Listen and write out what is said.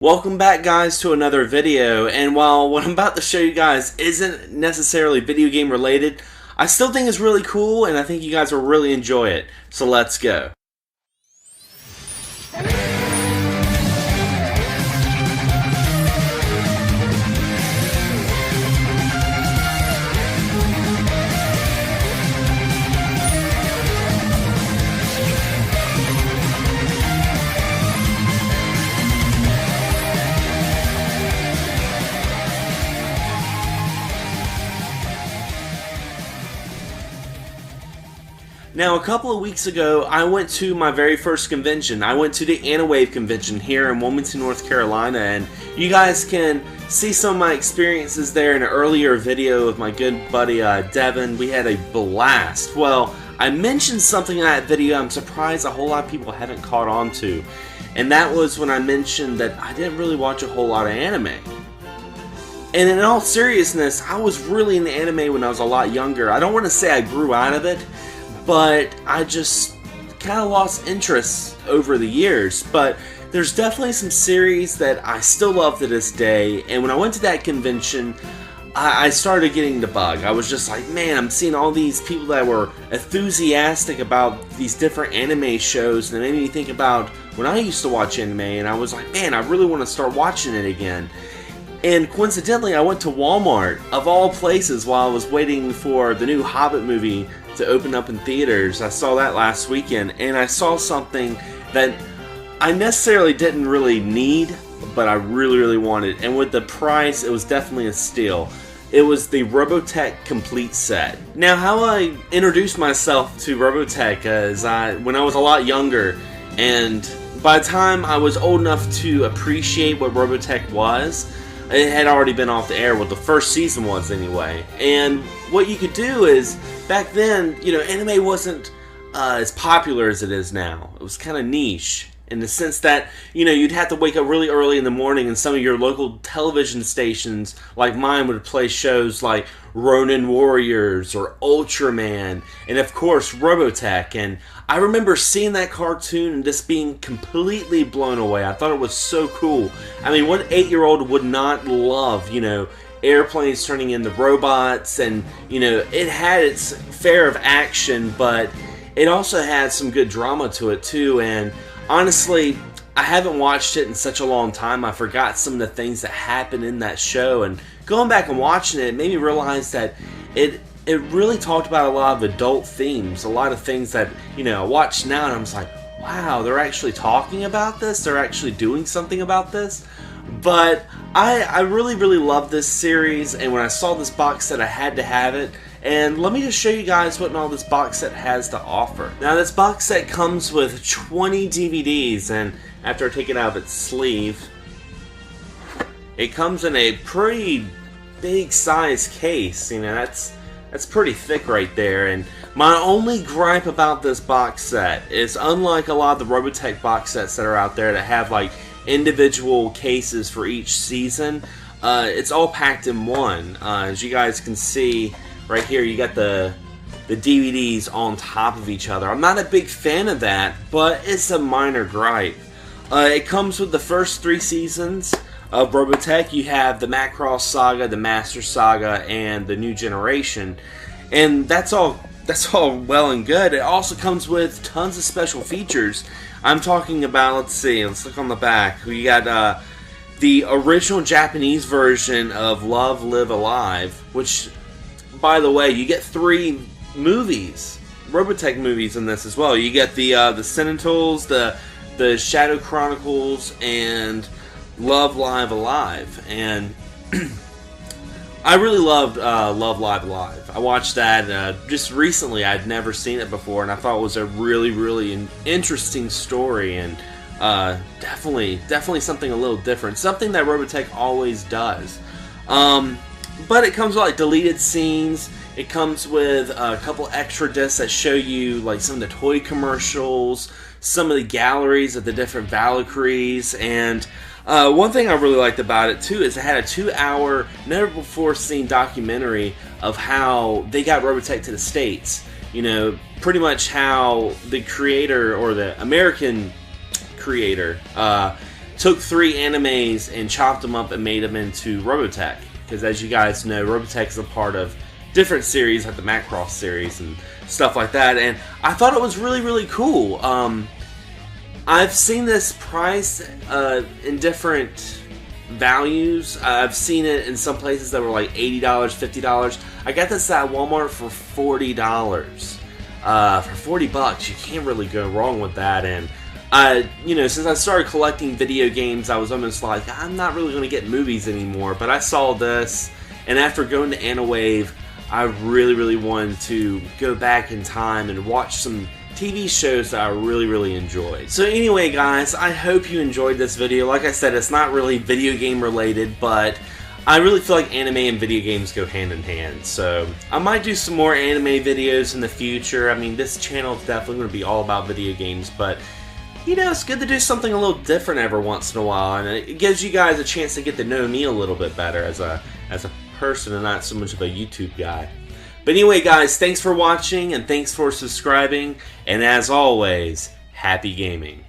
Welcome back, guys, to another video. And while what I'm about to show you guys isn't necessarily video game related, I still think it's really cool and I think you guys will really enjoy it. So let's go. Now, a couple of weeks ago, I went to my very first convention. I went to the Anawave convention here in Wilmington, North Carolina, and you guys can see some of my experiences there in an earlier video with my good buddy Devin. We had a blast. Well, I mentioned something in that video I'm surprised a whole lot of people haven't caught on to, and that was when I mentioned that I didn't really watch a whole lot of anime. And in all seriousness, I was really into anime when I was a lot younger. I don't want to say I grew out of it, but I just kind of lost interest over the years. But there's definitely some series that I still love to this day, and when I went to that convention, I started getting the bug. I was just like, man, I'm seeing all these people that were enthusiastic about these different anime shows, and it made me think about when I used to watch anime, and I was like, man, I really want to start watching it again. And coincidentally, I went to Walmart, of all places, while I was waiting for the new Hobbit movie to open up in theaters. I saw that last weekend, and I saw something that I necessarily didn't really need, but I really wanted. And with the price, it was definitely a steal. It was the Robotech complete set. Now, how I introduced myself to Robotech is when I was a lot younger, and by the time I was old enough to appreciate what Robotech was, it had already been off the air, what the first season was anyway. And what you could do is, back then, you know, anime wasn't as popular as it is now. It was kind of niche in the sense that, you know, you'd have to wake up really early in the morning, and some of your local television stations, like mine, would play shows like Ronin Warriors or Ultraman, and of course Robotech. And I remember seeing that cartoon and just being completely blown away. I thought it was so cool. I mean, what 8-year-old would not love, you know, airplanes turning into robots? And, you know, it had its fare of action, but it also had some good drama to it too. And honestly, I haven't watched it in such a long time. I forgot some of the things that happened in that show, and going back and watching it made me realize that it really talked about a lot of adult themes, a lot of things that, you know, I watch now and I'm just like, wow, they're actually talking about this, they're actually doing something about this. But I really love this series, and when I saw this box set, I had to have it. And let me just show you guys what all this box set has to offer. Now, this box set comes with 20 DVDs, and after I take it out of its sleeve, it comes in a pretty big size case. You know, that's pretty thick right there. And my only gripe about this box set is, unlike a lot of the Robotech box sets that are out there that have like individual cases for each season, it's all packed in one. As you guys can see right here, you got the DVDs on top of each other. I'm not a big fan of that, but it's a minor gripe. It comes with the first 3 seasons of Robotech. You have the Macross Saga, the Master Saga, and the New Generation, and that's all well and good. It also comes with tons of special features. I'm talking about, let's look on the back. We got the original Japanese version of Love, Live, Alive, which, by the way, you get 3 movies, Robotech movies in this as well. You get the Sentinels, the Shadow Chronicles, and Love, Live, Alive. And I really loved Love, Live, Alive. I watched that just recently. I'd never seen it before, and I thought it was a really interesting story, and definitely something a little different. Something that Robotech always does. But it comes with like deleted scenes. It comes with a couple extra discs that show you like some of the toy commercials, some of the galleries of the different Valkyries, and one thing I really liked about it too is it had a 2-hour, never before seen documentary of how they got Robotech to the States. You know, pretty much how the creator, or the American creator, took 3 animes and chopped them up and made them into Robotech. Because as you guys know, Robotech is a part of different series like the Macross series and stuff like that. And I thought it was really, really cool. I've seen this price in different values. I've seen it in some places that were like $80, $50. I got this at Walmart for $40. For 40 bucks, you can't really go wrong with that. And you know, since I started collecting video games, I was almost like, I'm not really going to get movies anymore. But I saw this, and after going to Anawave, I really, really wanted to go back in time and watch some TV shows that I really, really enjoyed. So anyway, guys, I hope you enjoyed this video. Like I said, it's not really video game related, but I really feel like anime and video games go hand in hand. So I might do some more anime videos in the future. I mean, this channel is definitely going to be all about video games, but you know, it's good to do something a little different every once in a while, and it gives you guys a chance to get to know me a little bit better as a person and not so much of a YouTube guy. But anyway, guys, thanks for watching and thanks for subscribing, and as always, happy gaming.